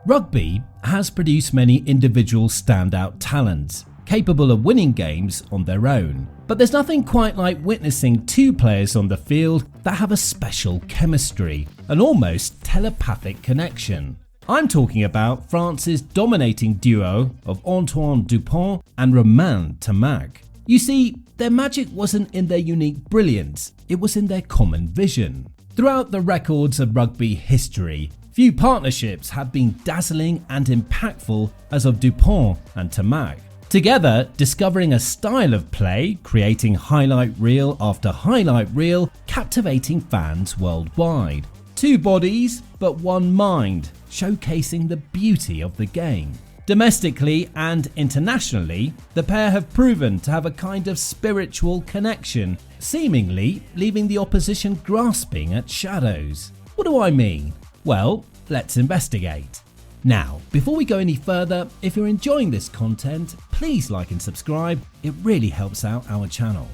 Rugby has produced many individual standout talents, capable of winning games on their own. But there's nothing quite like witnessing two players on the field that have a special chemistry, an almost telepathic connection. I'm talking about France's dominating duo of Antoine Dupont and Romain Ntamack. You see, their magic wasn't in their unique brilliance, it was in their common vision. Throughout the records of rugby history, few partnerships have been dazzling and impactful as of Dupont and Ntamack. Together, discovering a style of play, creating highlight reel after highlight reel, captivating fans worldwide. Two bodies, but one mind, showcasing the beauty of the game. Domestically and internationally, the pair have proven to have a kind of spiritual connection, seemingly leaving the opposition grasping at shadows. What do I mean? Well, let's investigate. Now, before we go any further, if you're enjoying this content, please like and subscribe, it really helps out our channel.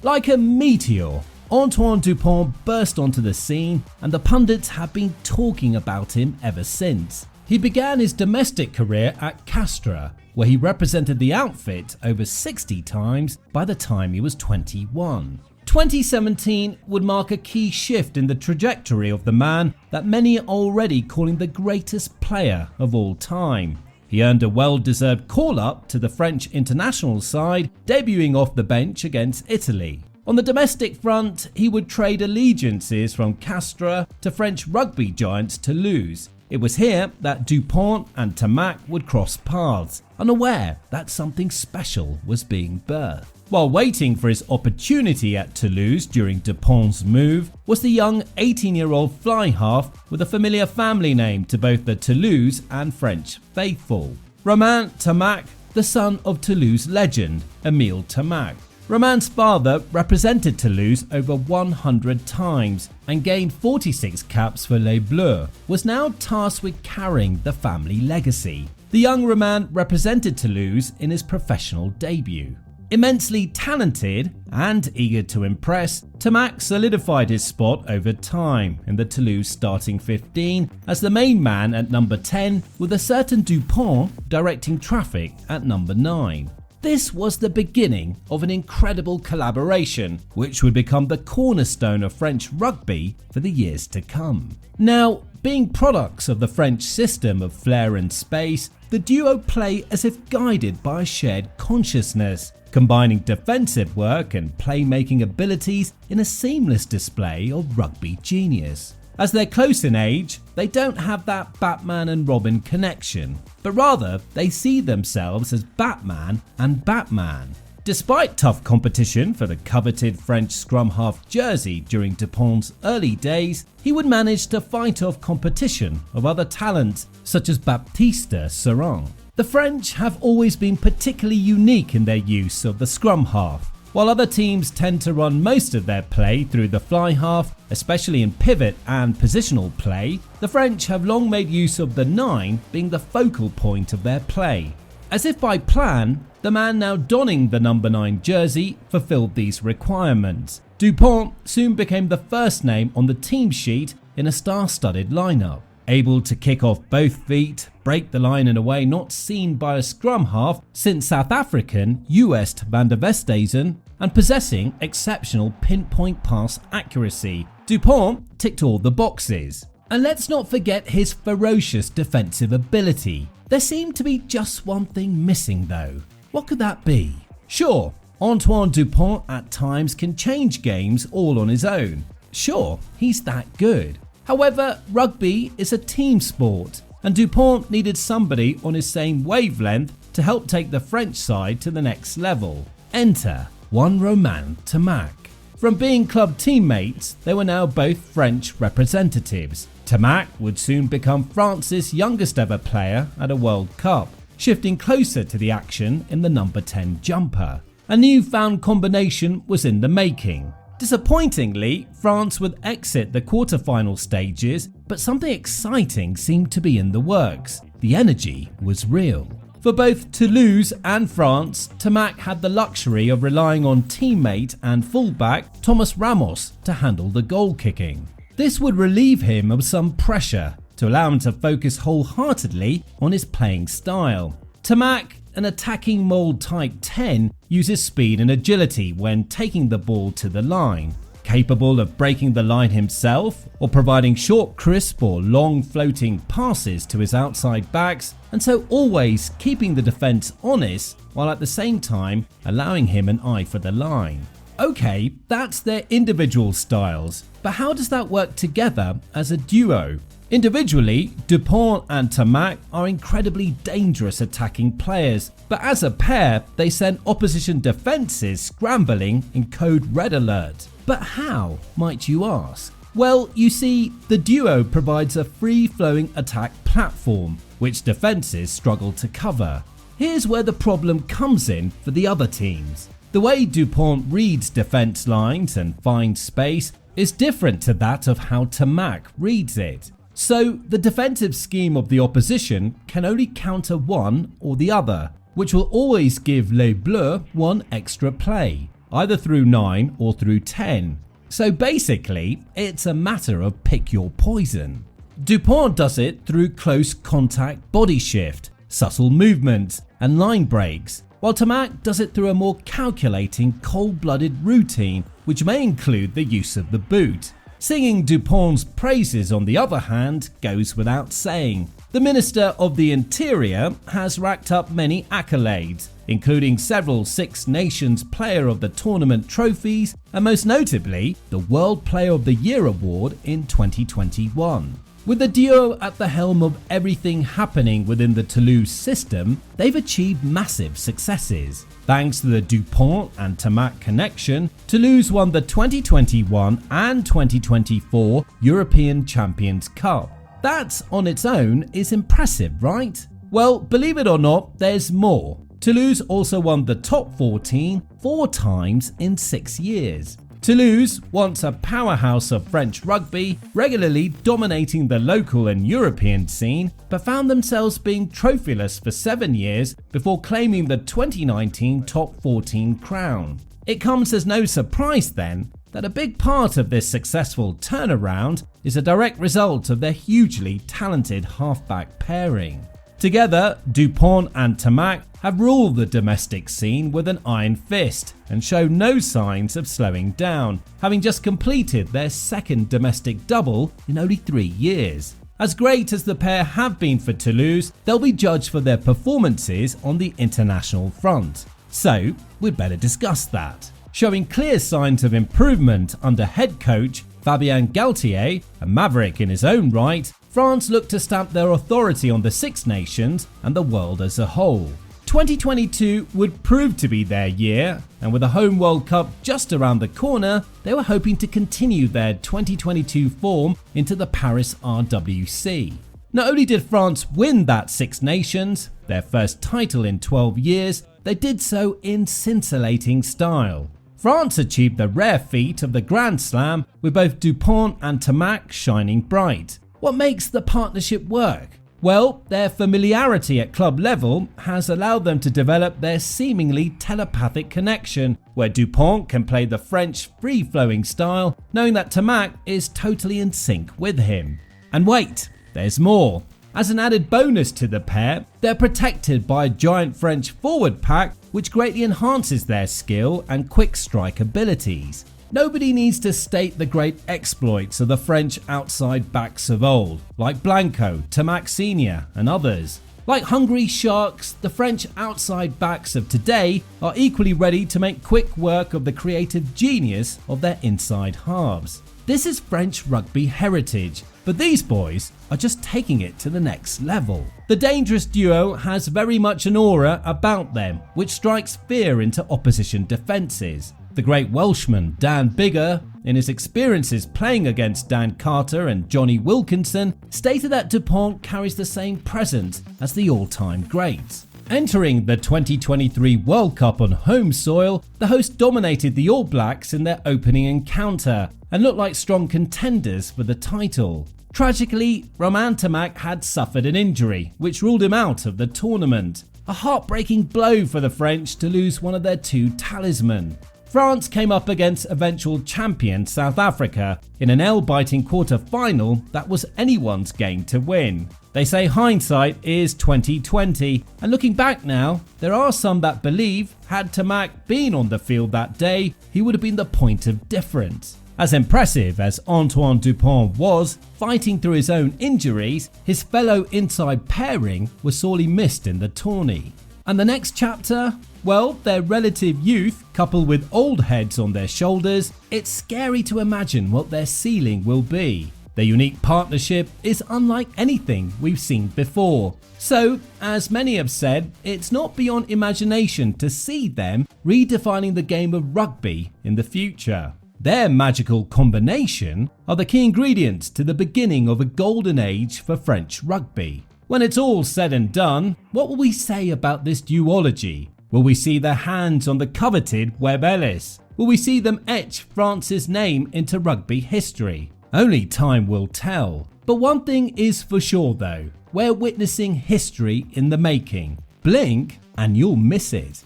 Like a meteor, Antoine Dupont burst onto the scene and the pundits have been talking about him ever since. He began his domestic career at Castres, where he represented the outfit over 60 times by the time he was 21. 2017 would mark a key shift in the trajectory of the man that many are already calling the greatest player of all time. He earned a well-deserved call-up to the French international side, debuting off the bench against Italy. On the domestic front, he would trade allegiances from Castres to French rugby giants Toulouse. It was here that Dupont and Ntamack would cross paths, unaware that something special was being birthed. While waiting for his opportunity at Toulouse during Dupont's move was the young 18-year-old fly half with a familiar family name to both the Toulouse and French faithful. Romain Ntamack, the son of Toulouse legend Émile Ntamack. Romain's father represented Toulouse over 100 times and gained 46 caps for Les Bleus, was now tasked with carrying the family legacy. The young Romain represented Toulouse in his professional debut. Immensely talented and eager to impress, Ntamack solidified his spot over time in the Toulouse starting 15 as the main man at number 10, with a certain Dupont directing traffic at number 9. This was the beginning of an incredible collaboration, which would become the cornerstone of French rugby for the years to come. Now, being products of the French system of flair and space, the duo play as if guided by a shared consciousness, combining defensive work and playmaking abilities in a seamless display of rugby genius. As they're close in age, they don't have that Batman and Robin connection, but rather they see themselves as Batman and Batman. Despite tough competition for the coveted French scrum half jersey during Dupont's early days, he would manage to fight off competition of other talents such as Baptiste Serin. The French have always been particularly unique in their use of the scrum half. While other teams tend to run most of their play through the fly half, especially in pivot and positional play, the French have long made use of the 9 being the focal point of their play. As if by plan, the man now donning the number 9 jersey fulfilled these requirements. Dupont soon became the first name on the team sheet in a star-studded lineup. Able to kick off both feet, break the line in a way not seen by a scrum half since South African Joost van der Westhuizen, and possessing exceptional pinpoint pass accuracy, Dupont ticked all the boxes. And let's not forget his ferocious defensive ability. There seemed to be just one thing missing though. What could that be? Sure, Antoine Dupont at times can change games all on his own. Sure, he's that good. However, rugby is a team sport, and Dupont needed somebody on his same wavelength to help take the French side to the next level. Enter one Romain Ntamack. From being club teammates, they were now both French representatives. Ntamack would soon become France's youngest ever player at a World Cup, shifting closer to the action in the number 10 jumper. A newfound combination was in the making. Disappointingly, France would exit the quarter-final stages, but something exciting seemed to be in the works. The energy was real. For both Toulouse and France, Ntamack had the luxury of relying on teammate and fullback Thomas Ramos to handle the goal kicking. This would relieve him of some pressure, to allow him to focus wholeheartedly on his playing style. Ntamack, an attacking mould type 10, uses speed and agility when taking the ball to the line. Capable of breaking the line himself or providing short, crisp or long floating passes to his outside backs, and so always keeping the defence honest while at the same time allowing him an eye for the line. Okay, that's their individual styles, but how does that work together as a duo? Individually, DuPont and Ntamack are incredibly dangerous attacking players, but as a pair, they send opposition defences scrambling in code red alert. But how, might you ask? Well, you see, the duo provides a free-flowing attack platform, which defences struggle to cover. Here's where the problem comes in for the other teams. The way DuPont reads defence lines and finds space is different to that of how Ntamack reads it. So the defensive scheme of the opposition can only counter one or the other, which will always give Les Bleus one extra play, either through 9 or through 10. So basically, it's a matter of pick your poison. DuPont does it through close contact body shift, subtle movements and line breaks, while Ntamack does it through a more calculating, cold-blooded routine, which may include the use of the boot. Singing DuPont's praises, on the other hand, goes without saying. The Minister of the Interior has racked up many accolades, including several Six Nations Player of the Tournament trophies and most notably the World Player of the Year award in 2021. With the duo at the helm of everything happening within the Toulouse system, they've achieved massive successes. Thanks to the DuPont and Ntamack connection, Toulouse won the 2021 and 2024 European Champions Cup. That on its own is impressive, right? Well, believe it or not, there's more. Toulouse also won the top 14 4 times in 6 years. Toulouse, once a powerhouse of French rugby, regularly dominating the local and European scene, but found themselves being trophyless for 7 years before claiming the 2019 top 14 crown. It comes as no surprise then that a big part of this successful turnaround is a direct result of their hugely talented halfback pairing. Together, DuPont and Ntamack have ruled the domestic scene with an iron fist and show no signs of slowing down, having just completed their second domestic double in only 3 years. As great as the pair have been for Toulouse, they'll be judged for their performances on the international front. So, we'd better discuss that. Showing clear signs of improvement under head coach Fabien Galtier, a maverick in his own right, France looked to stamp their authority on the Six Nations and the world as a whole. 2022 would prove to be their year, and with the home World Cup just around the corner, they were hoping to continue their 2022 form into the Paris RWC. Not only did France win that Six Nations, their first title in 12 years, they did so in scintillating style. France achieved the rare feat of the Grand Slam with both DuPont and Ntamack shining bright. What makes the partnership work? Well, their familiarity at club level has allowed them to develop their seemingly telepathic connection, where DuPont can play the French free-flowing style, knowing that Ntamack is totally in sync with him. And wait, there's more. As an added bonus to the pair, they're protected by a giant French forward pack, which greatly enhances their skill and quick strike abilities. Nobody needs to state the great exploits of the French outside backs of old, like Blanco, Ntamack Sr. and others. Like hungry sharks, the French outside backs of today are equally ready to make quick work of the creative genius of their inside halves. This is French rugby heritage, but these boys are just taking it to the next level. The dangerous duo has very much an aura about them, which strikes fear into opposition defences. The great Welshman Dan Biggar, in his experiences playing against Dan Carter and Johnny Wilkinson, stated that DuPont carries the same presence as the all-time greats. Entering the 2023 World Cup on home soil, the host dominated the All Blacks in their opening encounter and looked like strong contenders for the title. Tragically, Romain Ntamack had suffered an injury, which ruled him out of the tournament. A heartbreaking blow for the French to lose one of their 2 talismen. France came up against eventual champion South Africa in an nail-biting quarter-final that was anyone's game to win. They say hindsight is 20/20, and looking back now, there are some that believe had Ntamack been on the field that day, he would have been the point of difference. As impressive as Antoine Dupont was, fighting through his own injuries, his fellow inside pairing was sorely missed in the tourney. And the next chapter? Well, their relative youth, coupled with old heads on their shoulders, it's scary to imagine what their ceiling will be. Their unique partnership is unlike anything we've seen before. So, as many have said, it's not beyond imagination to see them redefining the game of rugby in the future. Their magical combination are the key ingredients to the beginning of a golden age for French rugby. When it's all said and done, what will we say about this duology? Will we see their hands on the coveted Webb Ellis? Will we see them etch France's name into rugby history? Only time will tell. But one thing is for sure though, we're witnessing history in the making. Blink and you'll miss it.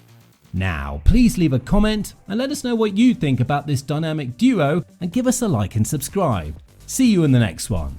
Now, please leave a comment and let us know what you think about this dynamic duo and give us a like and subscribe. See you in the next one.